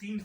3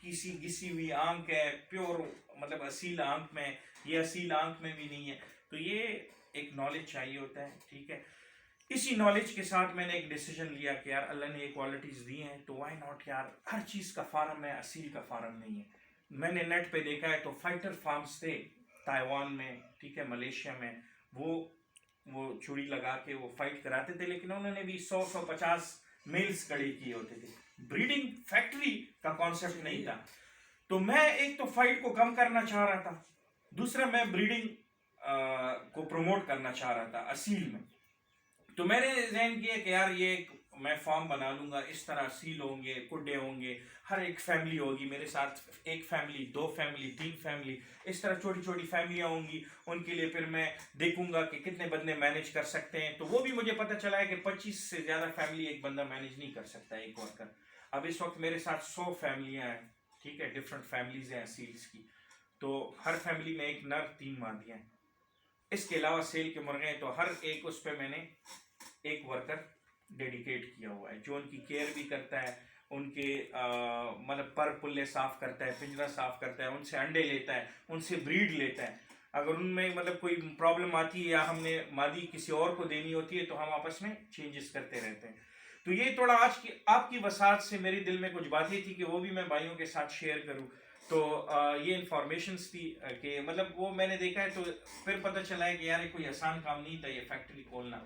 کسی گسی ہوئی آنکھ ہے، پیور مطلب اصیل آنکھ میں، یہ اصیل آنکھ میں بھی نہیں ہے. تو یہ ایک نالج چاہیے ہوتا ہے. ٹھیک ہے، اسی نالج کے ساتھ میں نے ایک ڈیسیجن لیا کہ یار اللہ نے یہ کوالٹیز دی ہیں تو وائی ناٹ یار، ہر چیز کا فارم ہے، اصیل کا فارم نہیں ہے. میں نے نیٹ پہ دیکھا ہے تو فائٹر فارمز تھے تائیوان میں، ٹھیک ہے، ملیشیا میں، وہ چوڑی لگا کے وہ فائٹ کراتے تھے، لیکن انہوں نے بھی 100-150 میلز کھڑے کیے ہوتے تھے. بریڈنگ فیکٹری کا کانسیپٹ نہیں تھا. تو میں ایک تو فائٹ کو کم کرنا چاہ رہا تھا، دوسرا میں بریڈنگ کو پروموٹ کرنا چاہ رہا تھا اصیل میں. تو میں نے ذہن کیا کہ یار یہ میں فارم بنا لوں گا، اس طرح سیل ہوں گے، کڈے ہوں گے، ہر ایک فیملی ہوگی میرے ساتھ، 1 فیملی، 2 فیملی، 3 فیملی، اس طرح چھوٹی چھوٹی فیملیاں ہوں گی. ان کے لیے پھر میں دیکھوں گا کہ کتنے بندے مینیج کر سکتے ہیں. تو وہ بھی مجھے پتہ چلا ہے کہ 25 سے زیادہ فیملی ایک بندہ مینیج نہیں کر سکتا ایک ورکر. اب اس وقت میرے ساتھ 100 فیملیاں ہیں، ٹھیک ہے، ڈفرینٹ فیملیز ہیں سیلز کی. تو ہر فیملی میں 1 نر 3 مادیاں ہیں. اس کے علاوہ سیل کے مرغے ہیں. تو ہر ایک اس پہ میں نے ایک ورکر ڈیڈیکیٹ کیا ہوا ہے جو ان کی کیئر بھی کرتا ہے، ان کے مطلب پر پلے صاف کرتا ہے، پنجرا صاف کرتا ہے، ان سے انڈے لیتا ہے، ان سے بریڈ لیتا ہے. اگر ان میں مطلب کوئی پرابلم آتی ہے یا ہم نے مادی کسی اور کو دینی ہوتی ہے تو ہم آپس میں چینجز کرتے رہتے ہیں. تو یہ تھوڑا آج کی آپ کی وسعت سے میرے دل میں کچھ باتیں تھی کہ وہ بھی میں بھائیوں کے ساتھ شیئر کروں. تو یہ انفارمیشنز تھی کہ مطلب وہ میں نے دیکھا ہے. تو پھر پتہ چلا ہے کہ یار کوئی آسان کام نہیں تھا یہ فیکٹری کھولنا.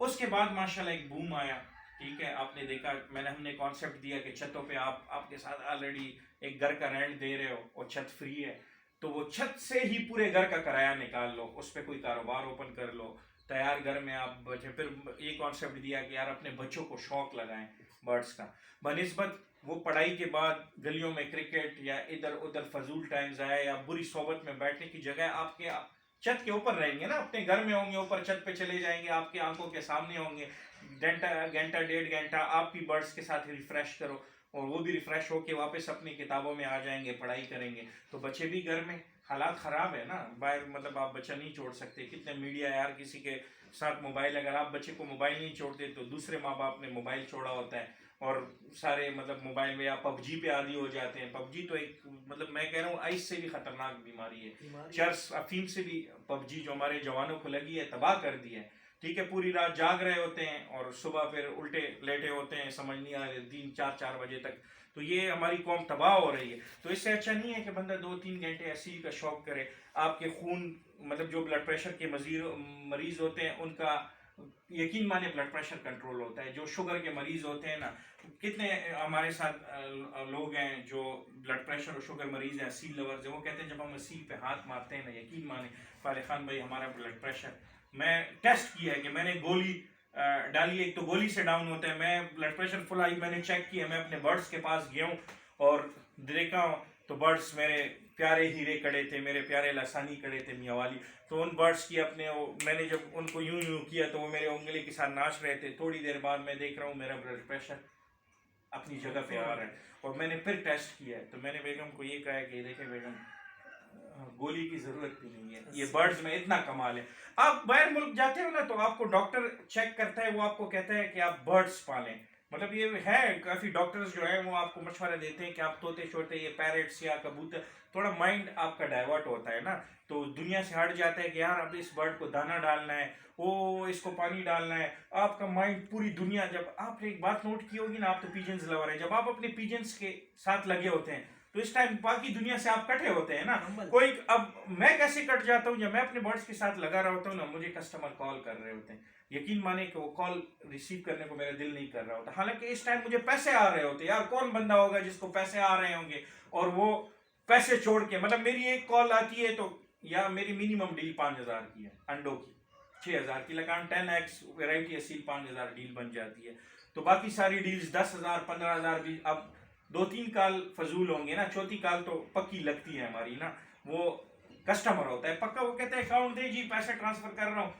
اس کے بعد ماشاءاللہ ایک بوم آیا. ٹھیک ہے، آپ نے دیکھا ہم نے کانسیپٹ دیا کہ چھتوں پہ آپ کے ساتھ آلریڈی ایک گھر کا رینٹ دے رہے ہو اور چھت فری ہے، تو وہ چھت سے ہی پورے گھر کا کرایہ نکال لو، اس پہ کوئی کاروبار اوپن کر لو. تیار گھر میں آپ بچے. پھر یہ کانسیپٹ دیا کہ یار اپنے بچوں کو شوق لگائیں برڈس کا، بنسبت وہ پڑھائی کے بعد گلیوں میں کرکٹ یا ادھر ادھر فضول ٹائم ضائع یا بری صحبت میں بیٹھنے کی جگہ آپ کے چھت کے اوپر رہیں گے نا، اپنے گھر میں ہوں گے، اوپر چھت پہ چلے جائیں گے، آپ کی آنکھوں کے سامنے ہوں گے. گھنٹہ 1.5 گھنٹہ آپ بھی برڈس کے ساتھ ریفریش کرو اور وہ بھی ریفریش ہو کے واپس اپنی کتابوں میں آ جائیں گے، پڑھائی کریں گے. تو بچے بھی گھر میں، حالات خراب ہے نا باہر، مطلب آپ بچہ نہیں چھوڑ سکتے. کتنے میڈیا یار کسی کے ساتھ موبائل، اگر آپ بچے کو موبائل نہیں چھوڑتے تو دوسرے ماں باپ نے موبائل چھوڑا ہوتا ہے اور سارے مطلب موبائل میں یا پب جی پہ عادی ہو جاتے ہیں. پب جی تو ایک مطلب میں کہہ رہا ہوں آئس سے بھی خطرناک بیماری ہے، چرس افیم سے بھی. پب جی جو ہمارے جوانوں کو لگی ہے تباہ کر دی ہے. ٹھیک ہے، پوری رات جاگ رہے ہوتے ہیں اور صبح پھر الٹے لیٹے ہوتے ہیں، سمجھ نہیں آ رہے 3-4 بجے تک. تو یہ ہماری قوم تباہ ہو رہی ہے. تو اس سے اچھا نہیں ہے کہ بندہ 2-3 گھنٹے اصیل کا شوق کرے. آپ کے خون مطلب جو بلڈ پریشر کے مریض ہوتے ہیں ان کا یقین مانے بلڈ پریشر کنٹرول ہوتا ہے. جو شوگر کے مریض ہوتے ہیں نا، کتنے ہمارے ساتھ لوگ ہیں جو بلڈ پریشر اور شوگر مریض ہیں، اصیل لورز ہیں، وہ کہتے ہیں جب ہم اصیل پہ ہاتھ مارتے ہیں نا، یقین مانے فارغ خان بھائی ہمارا بلڈ پریشر، میں ٹیسٹ کیا ہے کہ میں نے گولی ڈالی، ایک تو گولی سے ڈاؤن ہوتا ہے. میں بلڈ پریشر فل آئی، میں نے چیک کیا، میں اپنے برڈس کے پاس گیا ہوں اور دیکھا ہوں تو برڈس میرے پیارے ہیرے کڑے تھے، میرے پیارے لسانی کڑے تھے میاں والی. تو ان برڈس کی اپنے میں نے جب ان کو یوں کیا تو وہ میرے انگلی کے ساتھ ناچ رہے تھے. تھوڑی دیر بعد میں دیکھ رہا ہوں میرا بلڈ پریشر اپنی جگہ پہ آ رہا ہے. اور میں نے پھر ٹیسٹ کیا ہے تو میں نے بیگم کو یہ کہا ہے کہ دیکھیں بیگم گولی کی ضرورت بھی نہیں ہے، یہ برڈز میں اتنا کمال ہے. آپ باہر ملک جاتے ہو نا تو آپ کو ڈاکٹر چیک کرتا ہے، وہ آپ کو کہتا ہے کہ آپ برڈز پالیں. مطلب یہ ہے کافی ڈاکٹرز جو ہیں وہ آپ کو مشورہ دیتے ہیں کہ آپ طوطے چھوڑتے، یہ پیرٹس یا کبوتر، تھوڑا مائنڈ آپ کا ڈائیورٹ ہوتا ہے نا، تو دنیا سے ہٹ جاتا ہے کہ یار اب اس برڈ کو دانہ ڈالنا ہے، اس کو پانی ڈالنا ہے. آپ کا مائنڈ پوری دنیا، جب آپ نے ایک بات نوٹ کی ہوگی نا، آپ تو پیجنز لور ہیں، جب آپ اپنے پیجنز کے ساتھ لگے ہوتے ہیں تو اس ٹائم باقی دنیا سے آپ کٹے ہوتے ہیں نا. کوئی اب میں کیسے کٹ جاتا ہوں جب میں اپنے برڈس کے ساتھ لگا رہا ہوتا ہوں نا، مجھے کسٹمر کال کر رہے ہوتے ہیں، یقین مانے کہ وہ کال ریسیو کرنے کو میرا دل نہیں کر رہا ہوتا، حالانکہ اس ٹائم مجھے پیسے آ رہے ہوتے. یار کون بندہ ہوگا جس کو پیسے آ رہے ہوں گے اور وہ پیسے چھوڑ کے، مطلب میری ایک کال آتی ہے تو یا میری منیمم ڈیل 5,000 کی ہے، انڈوں کی 6,000 کی لگان 10x ویرائٹی اصیل 5,000 ڈیل بن جاتی ہے. تو باقی ساری ڈیلز 10,000 15,000 بھی. اب 2-3 کال فضول ہوں گے نا، چوتھی کال تو پکی لگتی ہے ہماری نا. وہ کسٹمر ہوتا ہے پکا، وہ کہتا ہے اکاؤنٹ دے جی پیسے ٹرانسفر کر رہا ہوں.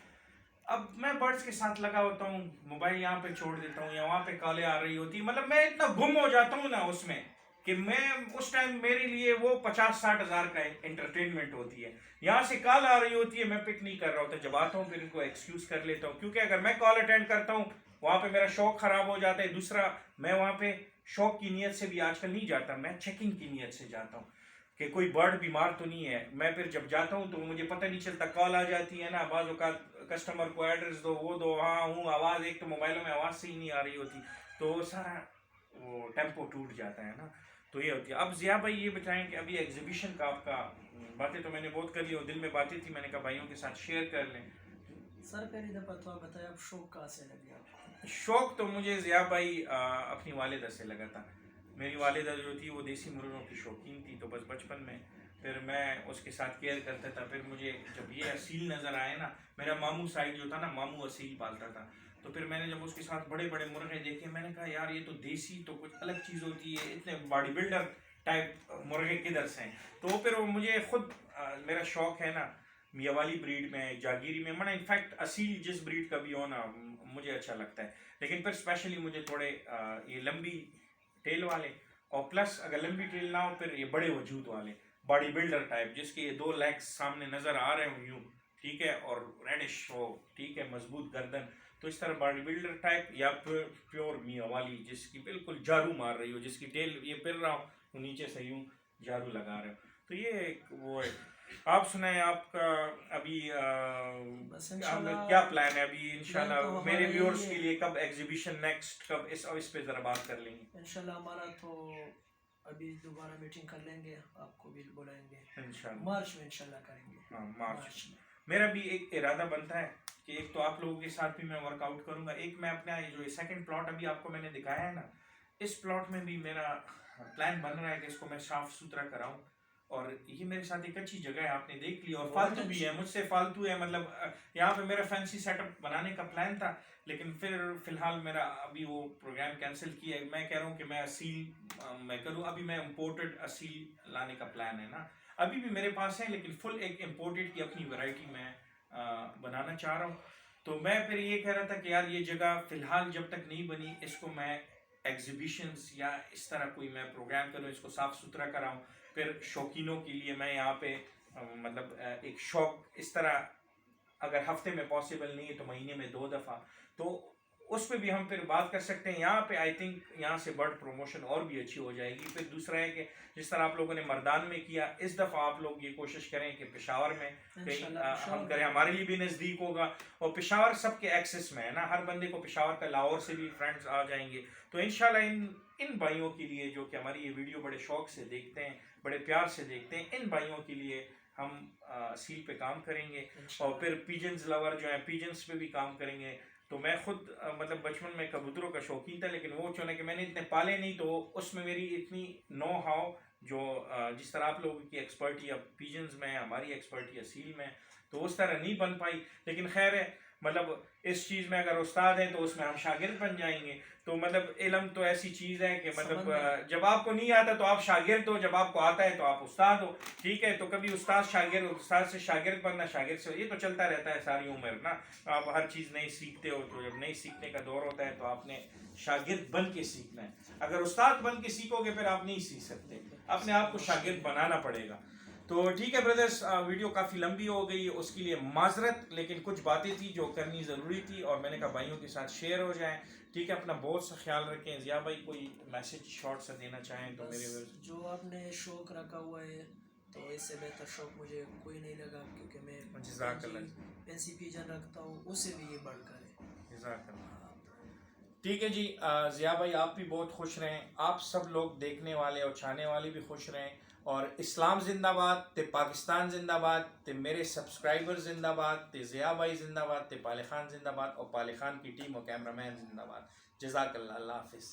اب میں برڈس کے ساتھ لگا ہوتا ہوں، موبائل یہاں پہ چھوڑ دیتا ہوں یا وہاں پہ کالیں آ رہی ہوتی، مطلب میں اتنا گم ہو جاتا ہوں نا اس میں کہ میں اس ٹائم میرے لیے وہ 50-60 ہزار کا انٹرٹینمنٹ ہوتی ہے. یہاں سے کال آ رہی ہوتی ہے، میں پک نہیں کر رہا ہوتا. جب آتا ہوں پھر ان کو ایکسکیوز کر لیتا ہوں، کیونکہ اگر میں کال اٹینڈ کرتا ہوں وہاں پہ میرا شوق خراب ہو جاتا ہے. دوسرا میں وہاں پہ شوق کی نیت سے بھی آج کل نہیں جاتا, میں چیکنگ کی نیت سے جاتا ہوں کہ کوئی برڈ بیمار تو نہیں ہے. میں پھر جب جاتا ہوں تو مجھے پتہ نہیں چلتا, کال آ جاتی ہے نا بعض اوقات کسٹمر کو ایڈریس دو وہ دو, ہاں ہوں آواز, ایک تو موبائلوں میں آواز صحیح نہیں آ رہی ہوتی تو سارا وہ ٹیمپو ٹوٹ جاتا ہے نا. تو یہ ہوتی ہے. اب ضیاء بھائی یہ بتائیں کہ ابھی ایگزیبیشن کا آپ کا, باتیں تو میں نے بہت کر لی اور دل میں باتیں تھی, میں نے کہا بھائیوں کے ساتھ شیئر کر لیں. سر پہلی دفعہ تو آپ بتائیں آپ شوق کہاں سے لگے آپ کو؟ شوق تو مجھے ضیاء بھائی اپنی والدہ سے لگا تھا. میری والدہ جو تھی وہ دیسی مرغوں کی شوقین تھی, تو بس بچپن میں پھر میں اس کے ساتھ کیئر کرتا تھا. پھر مجھے جب یہ اصیل نظر آئے نا, میرا ماموں سائڈ جو تھا نا, ماموں اصیل پالتا تھا, تو پھر میں نے جب اس کے ساتھ بڑے بڑے مرغے دیکھے میں نے کہا یار یہ تو دیسی تو کچھ الگ چیز ہوتی ہے, اتنے باڈی بلڈر ٹائپ مرغے کدھر سے ہیں. تو پھر مجھے خود میرا شوق ہے نا میاں والی بریڈ میں, جاگیری میں, میں انفیکٹ اصیل جس بریڈ کا بھی ہو نا مجھے اچھا لگتا ہے. لیکن پھر اسپیشلی مجھے تھوڑے یہ لمبی ٹیل والے, اور پلس اگر لمبی ٹیل نہ ہو پھر یہ بڑے وجود والے باڈی بلڈر ٹائپ, جس کے یہ 2 لیگز سامنے نظر آ رہے ہوں یوں, ٹھیک ہے, اور ریڈش ہو, ٹھیک ہے, مضبوط گردن, تو اس طرح باڈی بلڈر ٹائپ, یا پیور میاں والی جس کی بالکل جارو مار رہی ہو, جس کی ٹیل یہ پھر رہا ہو نیچے سے یوں جارو لگا رہے ہو. تو یہ ایک وہ ہے. آپ سنائیں آپ کا ابھی بس انشاءاللہ کیا پلان ہے ابھی پلان تو انشاءاللہ ہمارا میرے یہی ویورز ہے. کے لیے کب ایگزیبیشن نیکسٹ, کب اس پہ ذرا بات کر لیں گے انشاءاللہ ہمارا تو ابھی دوبارہ میٹنگ کر لیں گے, آپ کو بھی بلائیں گے انشاءاللہ. مارچ میں انشاءاللہ کریں گے. ہاں مارچ میں میرا بھی ایک ارادہ بنتا ہے کہ ایک تو آپ لوگوں کے ساتھ بھی میں ورک آؤٹ کروں گا, ایک میں اپنا جو سیکنڈ پلاٹ ابھی آپ کو میں نے دکھایا ہے نا, اس پلاٹ میں بھی میرا پلان بن رہا ہے کہ اس کو میں صاف ستھرا کراؤں. اور یہ میرے ساتھ ایک اچھی جگہ ہے, آپ نے دیکھ لی, اور فالتو بھی ہے, مجھ سے فالتو ہے, مطلب یہاں پہ میرا فینسی سیٹ اپ بنانے کا پلان تھا, لیکن پھر فی الحال میرا ابھی وہ پروگرام کینسل کیا ہے. میں کہہ رہا ہوں کہ میں اصیل میں کروں, ابھی میں امپورٹڈ اصیل لانے کا پلان ہے نا, ابھی بھی میرے پاس ہے, لیکن فل ایک امپورٹڈ کی اپنی ورائٹی میں بنانا چاہ رہا ہوں. تو میں پھر یہ کہہ رہا تھا کہ یار یہ جگہ فی الحال جب تک نہیں بنی, اس کو میں ایگزیبیشنز یا اس طرح کوئی میں پروگرام کروں, اس کو صاف ستھرا کراؤں. پھر شوقینوں کے لیے میں یہاں پہ مطلب ایک شوق اس طرح, اگر ہفتے میں پاسبل نہیں ہے تو مہینے میں 2 دفعہ, تو اس پہ بھی ہم پھر بات کر سکتے ہیں. یہاں پہ آئی تھنک یہاں سے برڈ پروموشن اور بھی اچھی ہو جائے گی. پھر دوسرا ہے کہ جس طرح آپ لوگوں نے مردان میں کیا, اس دفعہ آپ لوگ یہ کوشش کریں کہ پشاور میں کہیں ہم کریں, ہمارے لیے بھی نزدیک ہوگا, اور پشاور سب کے ایکسس میں ہے نا, ہر بندے کو پشاور کا, لاہور سے بھی فرینڈز آ جائیں گے. تو انشاءاللہ ان بھائیوں کے لیے جو کہ ہماری یہ ویڈیو بڑے شوق سے دیکھتے ہیں, بڑے پیار سے دیکھتے ہیں, ان بھائیوں کے لیے ہم سیل پہ کام کریں گے. اور پھر پیجنز لور جو ہیں پیجنز پہ بھی کام کریں گے. تو میں خود مطلب بچپن میں کبوتروں کا شوقین تھا, لیکن وہ چونکہ کہ میں نے اتنے پالے نہیں, تو اس میں میری اتنی نو ہاؤ جو جس طرح آپ لوگوں کی ایکسپرٹی اب پیجنز میں, ہماری ایکسپرٹی اصیل میں, تو اس طرح نہیں بن پائی. لیکن خیر ہے, مطلب اس چیز میں اگر استاد ہیں تو اس میں ہم شاگرد بن جائیں گے. تو مطلب علم تو ایسی چیز ہے کہ مطلب جب آپ کو نہیں آتا تو آپ شاگرد ہو, جب آپ کو آتا ہے تو آپ استاد ہو, ٹھیک ہے. تو کبھی استاد شاگرد, استاد سے شاگرد بننا, شاگرد سے, یہ تو چلتا رہتا ہے ساری عمر نا. آپ ہر چیز نئی سیکھتے ہو, تو جب نئی سیکھنے کا دور ہوتا ہے تو آپ نے شاگرد بن کے سیکھنا ہے. اگر استاد بن کے سیکھو گے پھر آپ نہیں سیکھ سکتے, اپنے آپ کو شاگرد بنانا پڑے گا. تو ٹھیک ہے بردرس, ویڈیو کافی لمبی ہو گئی, اس کے لیے معذرت, لیکن کچھ باتیں تھیں جو کرنی ضروری تھی, اور میں نے کہا بھائیوں کے ساتھ شیئر ہو جائیں. ٹھیک ہے, اپنا بہت سا خیال رکھیں. ضیاء بھائی کوئی میسج شارٹ سا دینا چاہیں تو میرے جو آپ نے شوق رکھا ہوا ہے, تو اس سے بہتر شوق مجھے کوئی نہیں لگا, کیونکہ میں جزاک اللہ, پینسی پیجن رکھتا ہوں, اس سے بھی یہ بڑھ کر ہے. جزاک اللہ. ٹھیک ہے جی, ضیاء بھائی آپ بھی بہت خوش رہیں, آپ سب لوگ دیکھنے والے اور چاہنے والے بھی خوش رہیں, اور اسلام زندہ باد, تے پاکستان زندہ باد, تے میرے سبسکرائبر زندہ باد, تے ضیاء بھائی زندہ باد, تے پالے خان زندہ باد, اور پالے خان کی ٹیم اور کیمرہ مین زندہ باد. جزاک اللہ, اللہ حافظ.